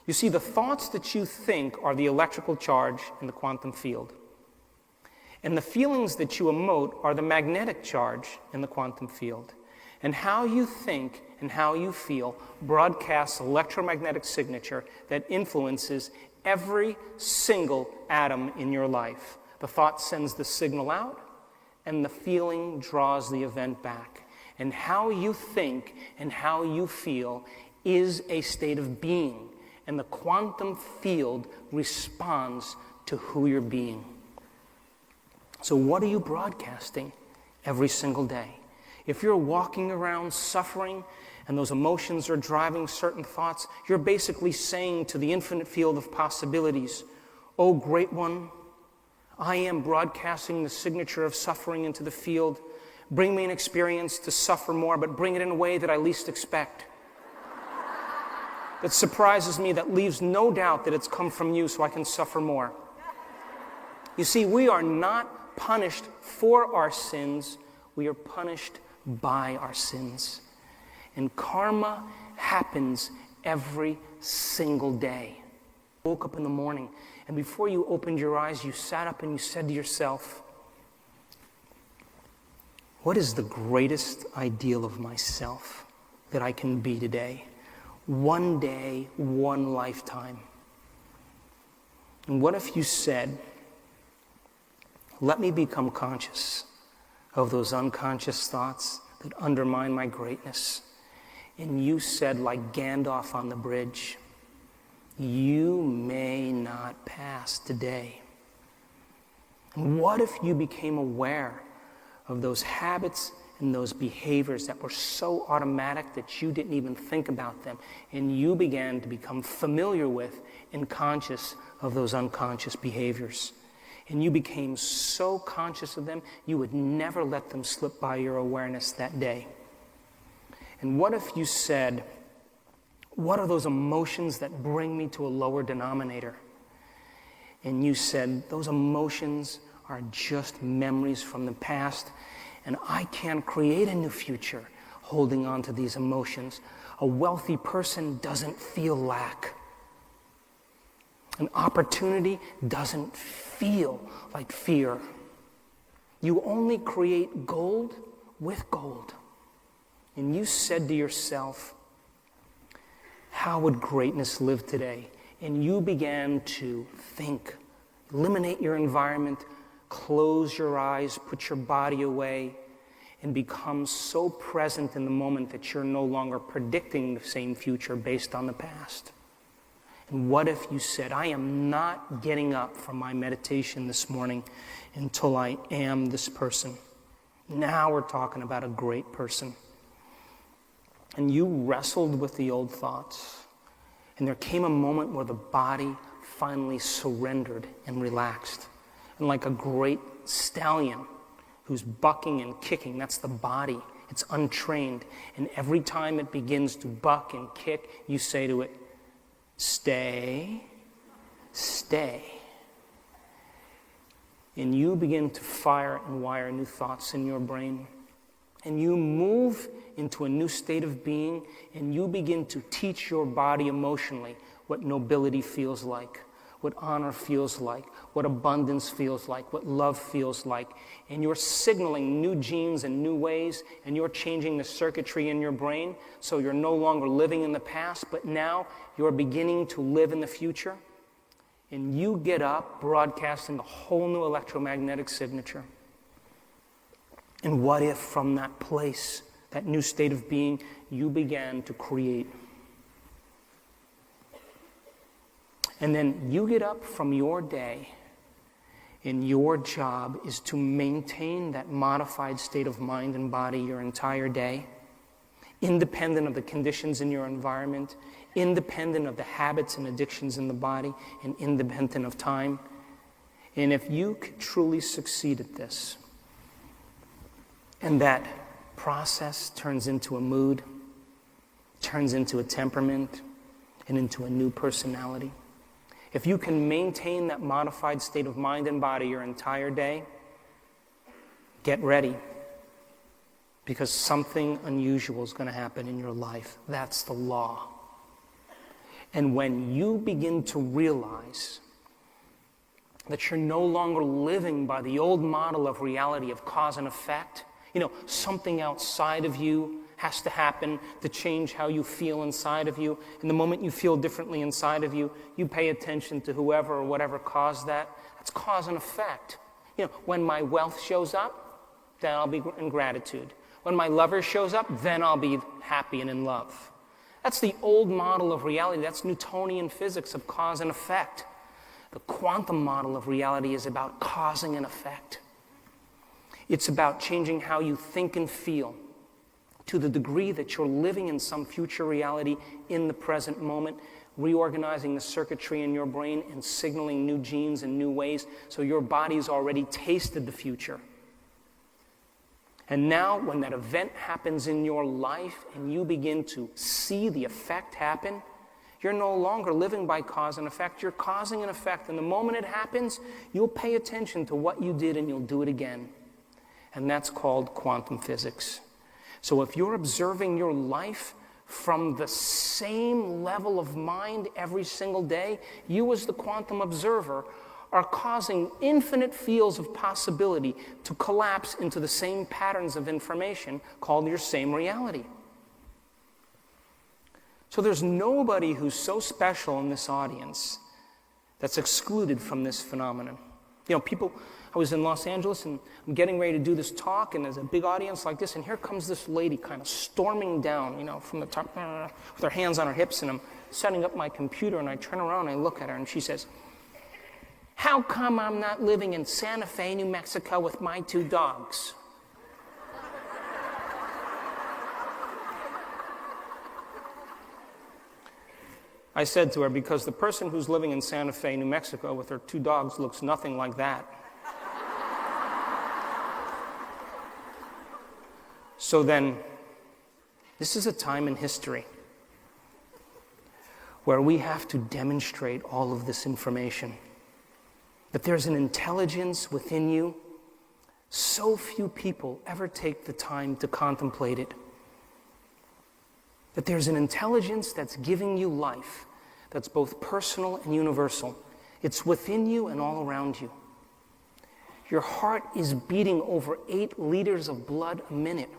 You see, the thoughts that you think are the electrical charge in the quantum field. And the feelings that you emote are the magnetic charge in the quantum field. And how you think and how you feel broadcasts electromagnetic signature that influences every single atom in your life. The thought sends the signal out, and the feeling draws the event back. And how you think and how you feel is a state of being, and the quantum field responds to who you're being. So what are you broadcasting every single day? If you're walking around suffering and those emotions are driving certain thoughts, you're basically saying to the infinite field of possibilities, "Oh, great one, I am broadcasting the signature of suffering into the field. Bring me an experience to suffer more, but bring it in a way that I least expect. That surprises me, that leaves no doubt that it's come from you so I can suffer more." You see, we are not punished for our sins, we are punished by our sins. And karma happens every single day. You woke up in the morning, and before you opened your eyes, you sat up and you said to yourself, "What is the greatest ideal of myself that I can be today? One day, one lifetime." And what if you said, "Let me become conscious of those unconscious thoughts that undermine my greatness." And you said, like Gandalf on the bridge, "You may not pass today." And what if you became aware of those habits and those behaviors that were so automatic that you didn't even think about them, and you began to become familiar with and conscious of those unconscious behaviors? And you became so conscious of them, you would never let them slip by your awareness that day. And what if you said, "What are those emotions that bring me to a lower denominator?" And you said, "Those emotions are just memories from the past, and I can't create a new future holding on to these emotions. A wealthy person doesn't feel lack. An opportunity doesn't feel like fear. You only create gold with gold." And you said to yourself, "How would greatness live today?" And you began to think. Eliminate your environment, close your eyes, put your body away, and become so present in the moment that you're no longer predicting the same future based on the past. And what if you said, "I am not getting up from my meditation this morning until I am this person"? Now we're talking about a great person. And you wrestled with the old thoughts. And there came a moment where the body finally surrendered and relaxed. And like a great stallion who's bucking and kicking, that's the body. It's untrained. And every time it begins to buck and kick, you say to it, "Stay, stay." And you begin to fire and wire new thoughts in your brain. And you move into a new state of being, and you begin to teach your body emotionally what nobility feels like, what honor feels like, what abundance feels like, what love feels like. And you're signaling new genes and new ways, and you're changing the circuitry in your brain, so you're no longer living in the past, but now you're beginning to live in the future. And you get up broadcasting a whole new electromagnetic signature. And what if from that place, that new state of being, you began to create? And then you get up from your day, and your job is to maintain that modified state of mind and body your entire day, independent of the conditions in your environment, independent of the habits and addictions in the body, and independent of time. And if you could truly succeed at this, and that process turns into a mood, turns into a temperament, and into a new personality. If you can maintain that modified state of mind and body your entire day, get ready, because something unusual is going to happen in your life. That's the law. And when you begin to realize that you're no longer living by the old model of reality of cause and effect, something outside of you has to happen to change how you feel inside of you. And the moment you feel differently inside of you, you pay attention to whoever or whatever caused that. That's cause and effect. When my wealth shows up, then I'll be in gratitude. When my lover shows up, then I'll be happy and in love. That's the old model of reality. That's Newtonian physics of cause and effect. The quantum model of reality is about causing an effect. It's about changing how you think and feel to the degree that you're living in some future reality in the present moment, reorganizing the circuitry in your brain and signaling new genes in new ways so your body's already tasted the future. And now when that event happens in your life and you begin to see the effect happen, you're no longer living by cause and effect. You're causing an effect. And the moment it happens, you'll pay attention to what you did and you'll do it again. And that's called quantum physics. So if you're observing your life from the same level of mind every single day, you as the quantum observer are causing infinite fields of possibility to collapse into the same patterns of information called your same reality. So there's nobody who's so special in this audience that's excluded from this phenomenon. I was in Los Angeles and I'm getting ready to do this talk, and there's a big audience like this, and here comes this lady kind of storming down, from the top, with her hands on her hips, and I'm setting up my computer, and I turn around and I look at her, and she says, "How come I'm not living in Santa Fe, New Mexico with my 2 dogs?" I said to her, because the person who's living in Santa Fe, New Mexico with her 2 dogs looks nothing like that. So then, this is a time in history where we have to demonstrate all of this information. That there's an intelligence within you. So few people ever take the time to contemplate it. That there's an intelligence that's giving you life, that's both personal and universal. It's within you and all around you. Your heart is beating over 8 liters of blood a minute.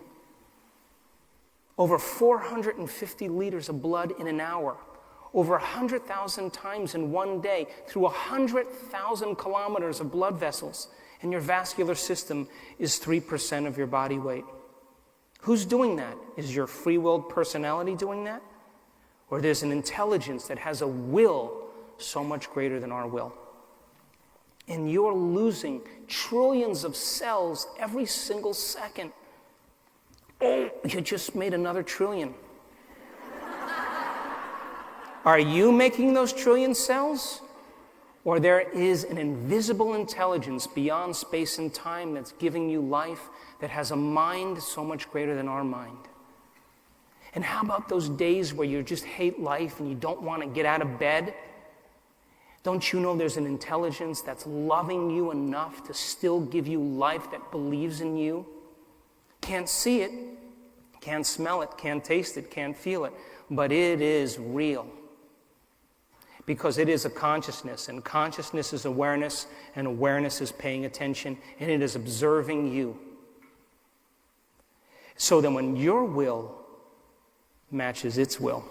Over 450 liters of blood in an hour. Over 100,000 times in one day through 100,000 kilometers of blood vessels. And your vascular system is 3% of your body weight. Who's doing that? Is your free-willed personality doing that? Or there's an intelligence that has a will so much greater than our will. And you're losing trillions of cells every single second. Oh, you just made another trillion. Are you making those trillion cells? Or there is an invisible intelligence beyond space and time that's giving you life, that has a mind so much greater than our mind? And how about those days where you just hate life and you don't want to get out of bed? Don't you know there's an intelligence that's loving you enough to still give you life, that believes in you? Can't see it, can't smell it, can't taste it, can't feel it, but it is real. Because it is a consciousness, and consciousness is awareness, and awareness is paying attention, and it is observing you. So then when your will matches its will,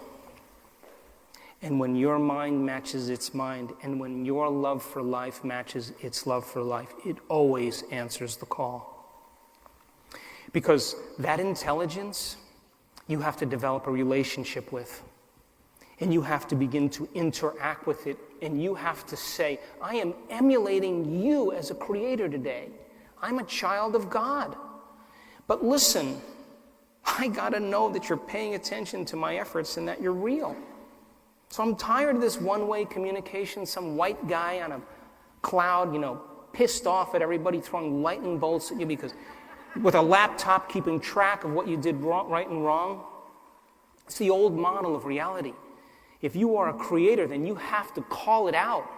and when your mind matches its mind, and when your love for life matches its love for life, it always answers the call. Because that intelligence, you have to develop a relationship with. And you have to begin to interact with it. And you have to say, I am emulating you as a creator today. I'm a child of God. But listen, I got to know that you're paying attention to my efforts and that you're real. So I'm tired of this one-way communication, some white guy on a cloud, pissed off at everybody, throwing lightning bolts at you because with a laptop keeping track of what you did wrong, right and wrong. It's the old model of reality. If you are a creator, then you have to call it out.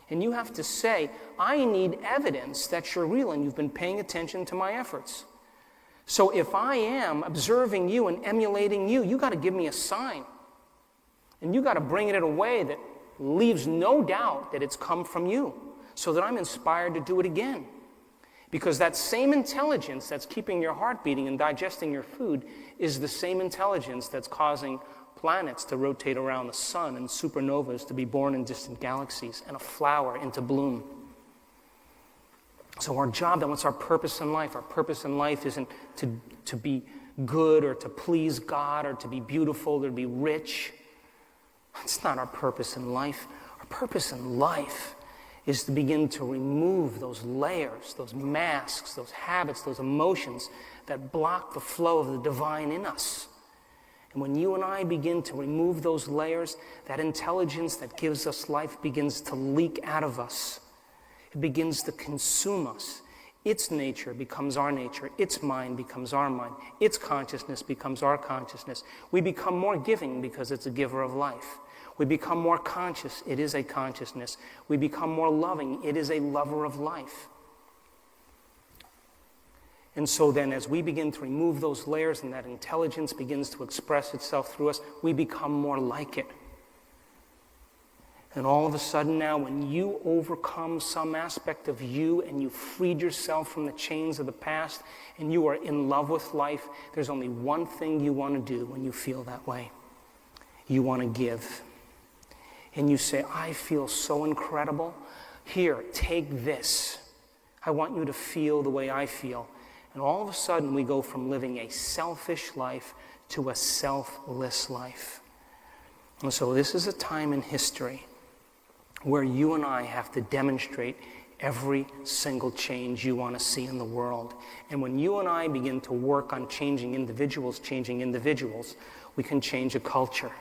And you have to say, I need evidence that you're real and you've been paying attention to my efforts. So if I am observing you and emulating you, you got to give me a sign. And you got to bring it in a way that leaves no doubt that it's come from you, so that I'm inspired to do it again. Because that same intelligence that's keeping your heart beating and digesting your food is the same intelligence that's causing planets to rotate around the sun and supernovas to be born in distant galaxies and a flower into bloom. So our job, and what's our purpose in life? Our purpose in life isn't to be good or to please God or to be beautiful or to be rich. That's not our purpose in life. Our purpose in life is to begin to remove those layers, those masks, those habits, those emotions that block the flow of the divine in us. And when you and I begin to remove those layers, that intelligence that gives us life begins to leak out of us. It begins to consume us. Its nature becomes our nature. Its mind becomes our mind. Its consciousness becomes our consciousness. We become more giving because it's a giver of life. We become more conscious. It is a consciousness. We become more loving. It is a lover of life. And so then as we begin to remove those layers and that intelligence begins to express itself through us, we become more like it. And all of a sudden now, when you overcome some aspect of you and you freed yourself from the chains of the past and you are in love with life, there's only one thing you want to do when you feel that way. You want to give. And you say, I feel so incredible. Here, take this. I want you to feel the way I feel. And all of a sudden, we go from living a selfish life to a selfless life. And so this is a time in history where you and I have to demonstrate every single change you want to see in the world. And when you and I begin to work on changing individuals, we can change a culture.